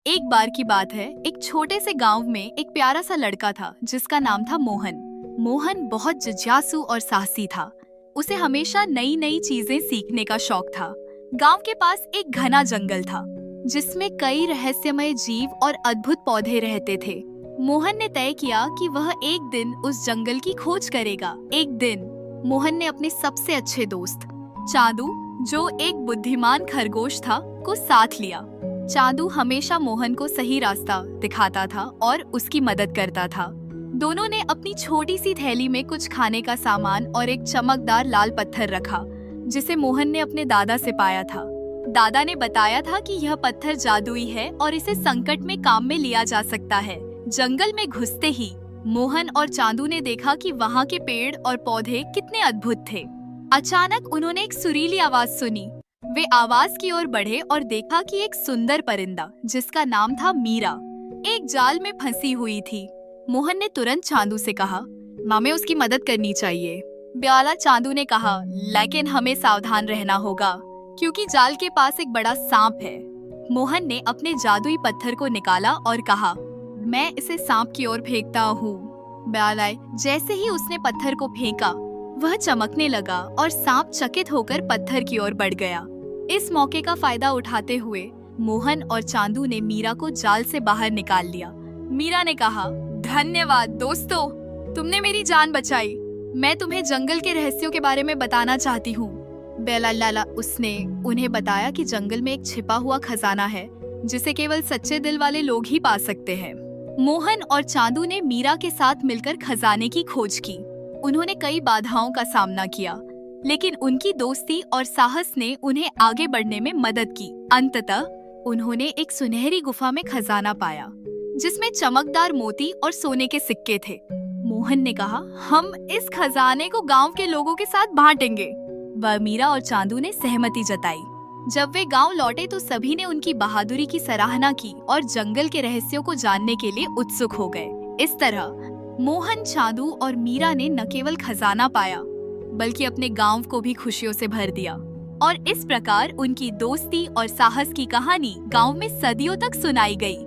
एक बार की बात है, एक छोटे से गांव में एक प्यारा सा लड़का था जिसका नाम था मोहन। मोहन बहुत जिज्ञासु और साहसी था। उसे हमेशा नई नई चीजें सीखने का शौक था। गांव के पास एक घना जंगल था जिसमें कई रहस्यमय जीव और अद्भुत पौधे रहते थे। मोहन ने तय किया कि वह एक दिन उस जंगल की खोज करेगा। एक दिन मोहन ने अपने सबसे अच्छे दोस्त चांदू, जो एक बुद्धिमान खरगोश था, को साथ लिया। चांदू हमेशा मोहन को सही रास्ता दिखाता था और उसकी मदद करता था। दोनों ने अपनी छोटी सी थैली में कुछ खाने का सामान और एक चमकदार लाल पत्थर रखा जिसे मोहन ने अपने दादा से पाया था। दादा ने बताया था कि यह पत्थर जादुई है और इसे संकट में काम में लिया जा सकता है। जंगल में घुसते ही मोहन और चांदू ने देखा कि वहाँ के पेड़ और पौधे कितने अद्भुत थे। अचानक उन्होंने एक सुरीली आवाज सुनी। वे आवाज की ओर बढ़े और देखा कि एक सुंदर परिंदा जिसका नाम था मीरा एक जाल में फंसी हुई थी। मोहन ने तुरंत चांदू से कहा, हमें उसकी मदद करनी चाहिए। ब्याला चांदू ने कहा, लेकिन हमें सावधान रहना होगा क्योंकि जाल के पास एक बड़ा सांप है। मोहन ने अपने जादुई पत्थर को निकाला और कहा, मैं इसे सांप की ओर फेंकता हूँ। ब्याला जैसे ही उसने पत्थर को फेंका, वह चमकने लगा और सांप चकित होकर पत्थर की ओर बढ़ गया। इस मौके का फायदा उठाते हुए मोहन और चांदू ने मीरा को जाल से बाहर निकाल लिया। मीरा ने कहा, धन्यवाद दोस्तों, तुमने मेरी जान बचाई। मैं तुम्हें जंगल के रहस्यों के बारे में बताना चाहती हूँ। बेलाला उसने उन्हें बताया कि जंगल में एक छिपा हुआ खजाना है जिसे केवल सच्चे दिल वाले लोग ही पा सकते हैं। मोहन और चांदू ने मीरा के साथ मिलकर खजाने की खोज की। उन्होंने कई बाधाओं का सामना किया, लेकिन उनकी दोस्ती और साहस ने उन्हें आगे बढ़ने में मदद की। अंततः उन्होंने एक सुनहरी गुफा में खजाना पाया जिसमें चमकदार मोती और सोने के सिक्के थे। मोहन ने कहा, हम इस खजाने को गांव के लोगों के साथ बांटेंगे। वह मीरा और चांदू ने सहमति जताई। जब वे गांव लौटे तो सभी ने उनकी बहादुरी की सराहना की और जंगल के रहस्यों को जानने के लिए उत्सुक हो गए। इस तरह मोहन, चांदू और मीरा ने न केवल खजाना पाया बल्कि अपने गांव को भी खुशियों से भर दिया और इस प्रकार उनकी दोस्ती और साहस की कहानी गांव में सदियों तक सुनाई गई।